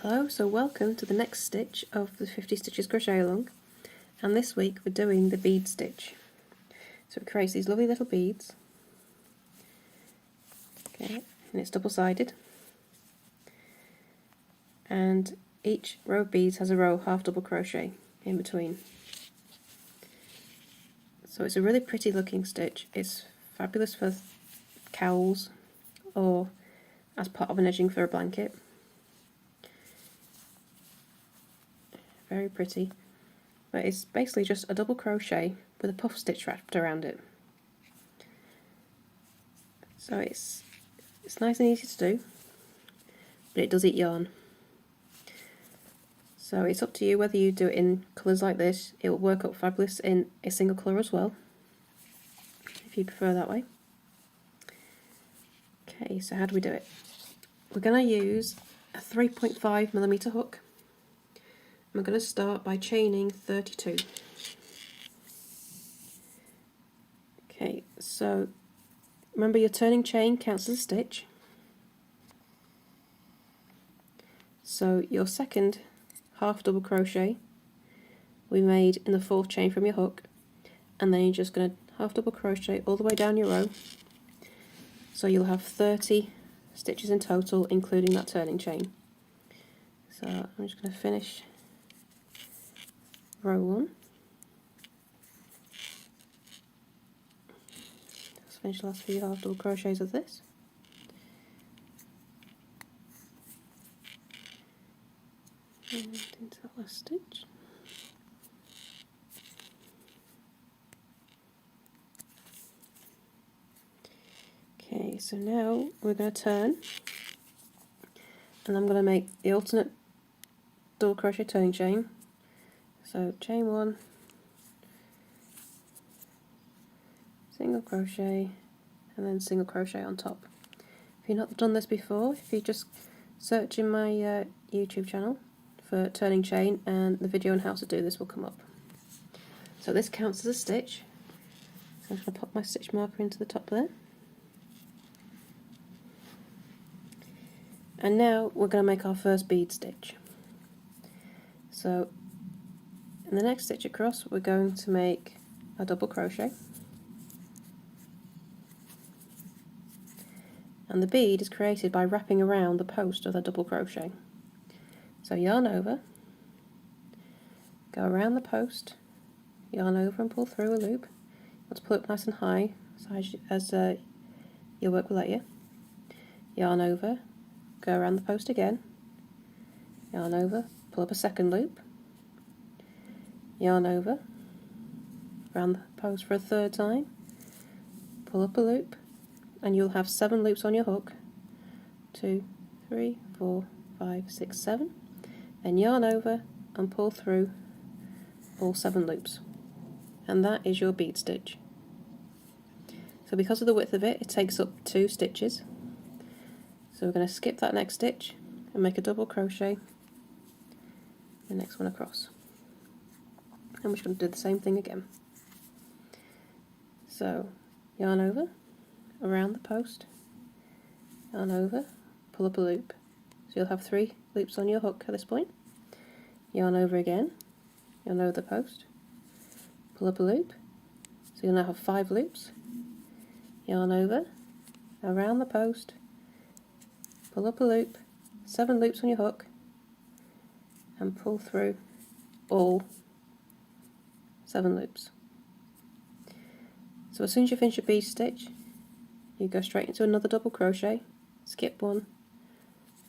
Hello, so welcome to the next stitch of the 50 stitches crochet along, and this week we're doing the bead stitch. So it creates these lovely little beads, okay, and it's double-sided, and each row of beads has a row of half double crochet in between. So it's a really pretty looking stitch. It's fabulous for cowls or as part of an edging for a blanket. Very pretty, but it's basically just a double crochet with a puff stitch wrapped around it. So it's nice and easy to do, but it does eat yarn. So it's up to you whether you do it in colours like this. It will work up fabulous in a single colour as well, if you prefer that way. Okay, so how do we do it? We're going to use a 3.5mm hook. I'm going to start by chaining 32. Okay, so remember your turning chain counts as a stitch. So your second half double crochet we made in the fourth chain from your hook, and then you're just going to half double crochet all the way down your row. So you'll have 30 stitches in total, including that turning chain. So I'm just going to finish row 1. Let's finish the last few half double crochets of this. And into that last stitch. Okay, so now we're going to turn, and I'm going to make the alternate double crochet turning chain. So chain 1, single crochet, and then single crochet on top. If you've not done this before, if you just search in my YouTube channel for turning chain, and the video on how to do this will come up. So this counts as a stitch. So I'm just going to pop my stitch marker into the top there. And now we're going to make our first bead stitch. So in the next stitch across we're going to make a double crochet, and the bead is created by wrapping around the post of the double crochet. So yarn over, go around the post, yarn over and pull through a loop. You want to pull it nice and high as your work will let you. Yarn over, go around the post again, yarn over, pull up a second loop, yarn over, around the post for a third time, pull up a loop, and you'll have 7 loops on your hook. 2, 3, 4, 5, 6, 7. Then yarn over and pull through all 7 loops. And that is your bead stitch. So because of the width of it, it takes up 2 stitches. So we're going to skip that next stitch and make a double crochet the next one across. And we're just going to do the same thing again. So yarn over, around the post, yarn over, pull up a loop. So you'll have 3 loops on your hook at this point. Yarn over again, yarn over the post, pull up a loop. So you'll now have 5 loops. Yarn over, around the post, pull up a loop, 7 loops on your hook, and pull through all 7 loops. So as soon as you finish your bead stitch, you go straight into another double crochet, skip 1,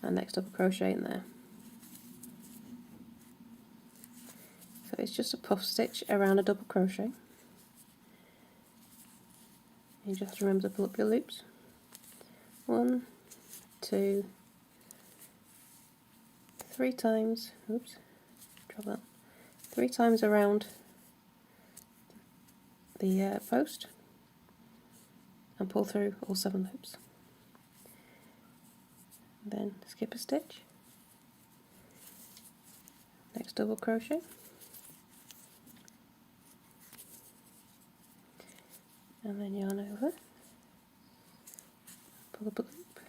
and next double crochet in there. So it's just a puff stitch around a double crochet. You just have to remember to pull up your loops. 1, 2, 3 times, oops, drop that, 3 times around the post, and pull through all 7 loops. Then skip a stitch, next double crochet, and then yarn over, pull up a loop,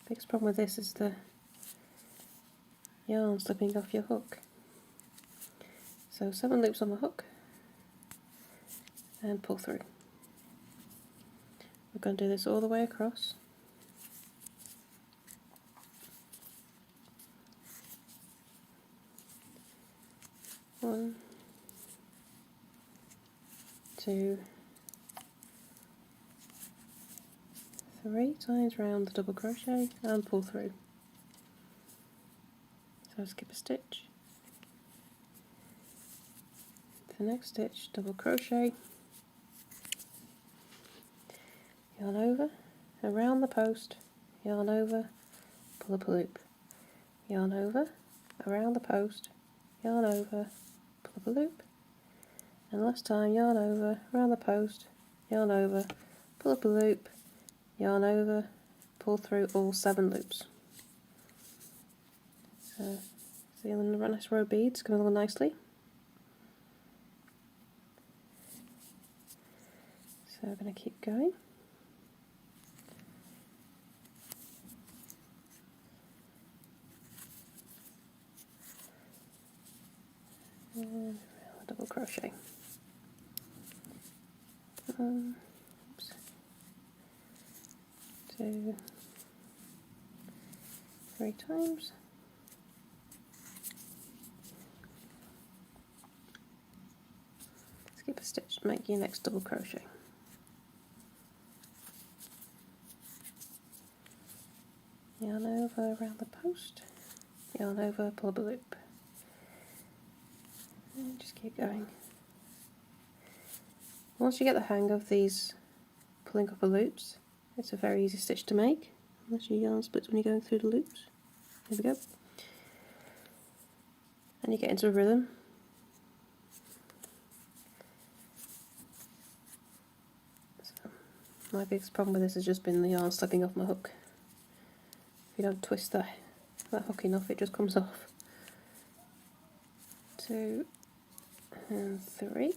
Biggest problem with this is the yarn slipping off your hook. So 7 loops on the hook and pull through. We're going to do this all the way across. One, 2, 3 times round the double crochet and pull through. So skip a stitch, the next stitch, double crochet, yarn over, around the post, yarn over, pull up a loop, yarn over, around the post, yarn over, pull up a loop, and last time yarn over, around the post, yarn over, pull up a loop, yarn over, pull through all 7 loops. So see the nice row of beads coming along nicely. So we're going to keep going. And double crochet. Oops. 2, 3 times. Skip a stitch to make your next double crochet. Yarn over around the post, yarn over, pull up a loop, and just keep going. Once you get the hang of these pulling up a loops, it's a very easy stitch to make, unless your yarn splits when you're going through the loops. There we go. And you get into a rhythm. So, my biggest problem with this has just been the yarn slipping off my hook. If you don't twist that hook enough, it just comes off. 2 and 3.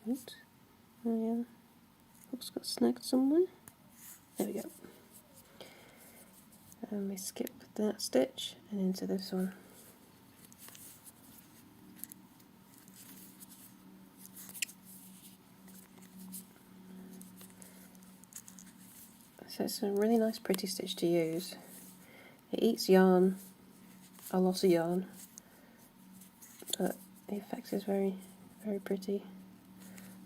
Oops. Oh yeah, hook's got snagged somewhere. There we go. And we skip that stitch and into this one. So it's a really nice pretty stitch to use. It eats yarn, a lot of yarn, but the effect is very, very pretty.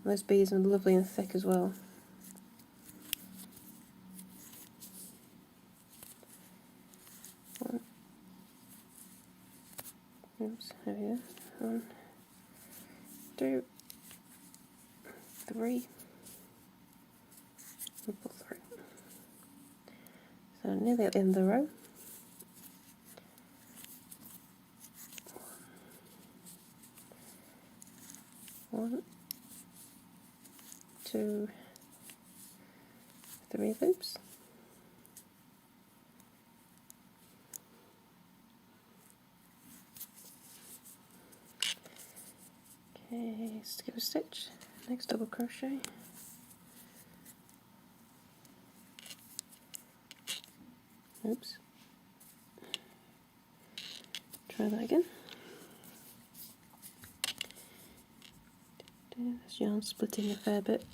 And those beads are lovely and thick as well. Oops, there we go. 1, 2, 3, and pull through. So nearly at the end of the row. 1, 2, 3 loops. Okay, skip a stitch, next double crochet. Oops. Try that again. This yarn splitting a fair bit.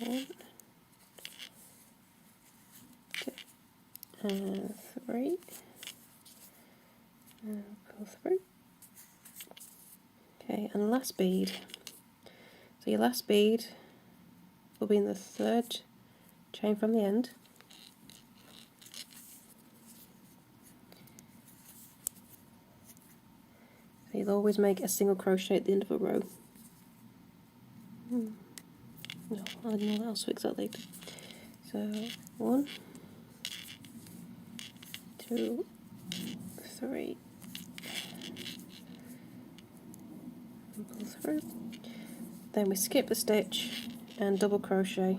One, 2, and 3, and pull through. Okay, and last bead. So your last bead will be in the 3rd chain from the end. So you'll always make a single crochet at the end of a row. No, I don't know what else exactly. So 1, 2, 3, and pull through. Then we skip a stitch and double crochet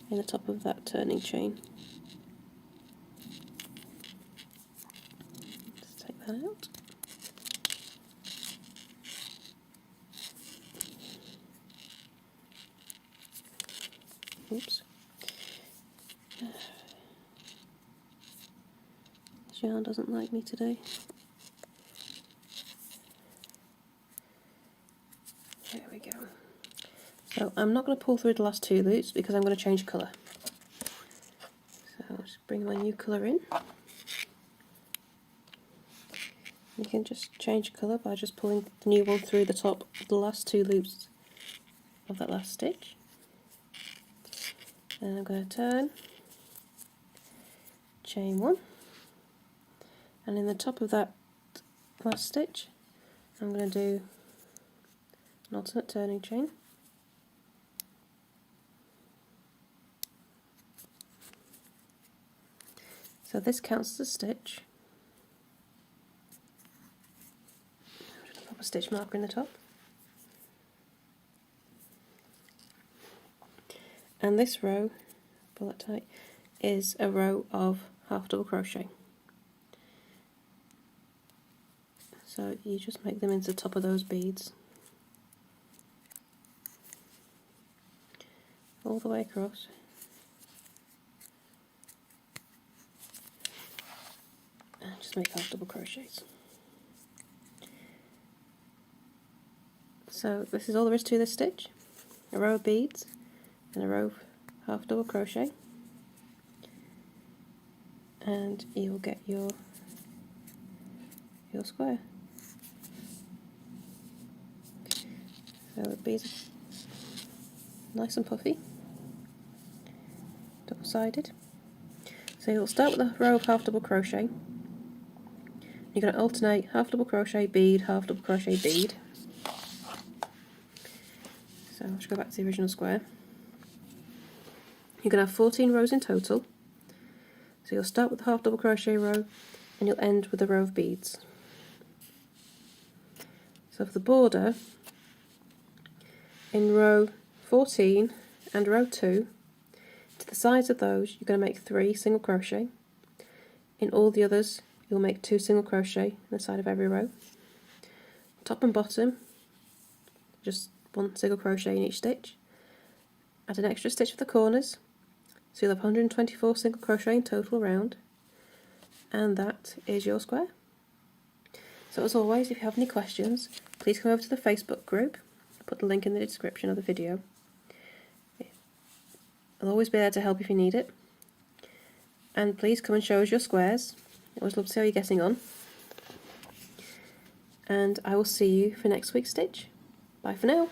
in the top of that turning chain. that out. Oops. This yarn doesn't like me today. There we go. So I'm not going to pull through the last 2 loops because I'm going to change colour. So I'll just bring my new colour in. You can just change colour by just pulling the new one through the top of the last 2 loops of that last stitch. And I'm going to turn, chain 1, and in the top of that last stitch I'm going to do an alternate turning chain. So this counts as a stitch. I'm just going to pop a stitch marker in the top. And this row, pull that tight, is a row of half double crochet. So you just make them into the top of those beads, all the way across. And just make half double crochets. So this is all there is to this stitch. A row of beads and a row of half double crochet, and you'll get your square. So the beads are nice and puffy, double-sided. So you'll start with a row of half double crochet. You're going to alternate half double crochet, bead, half double crochet, bead. So I'll just go back to the original square. You're going to have 14 rows in total. So you'll start with the half double crochet row and you'll end with a row of beads. So for the border, in row 14 and row 2, to the sides of those you're going to make 3 single crochet. In all the others you'll make 2 single crochet on the side of every row. Top and bottom, just 1 single crochet in each stitch. Add an extra stitch for the corners, so you'll have 124 single crochet in total round, and that is your square. So as always, if you have any questions, please come over to the Facebook group. I'll put the link in the description of the video. I'll always be there to help if you need it. And please come and show us your squares. I always love to see how you're getting on. And I will see you for next week's stitch. Bye for now.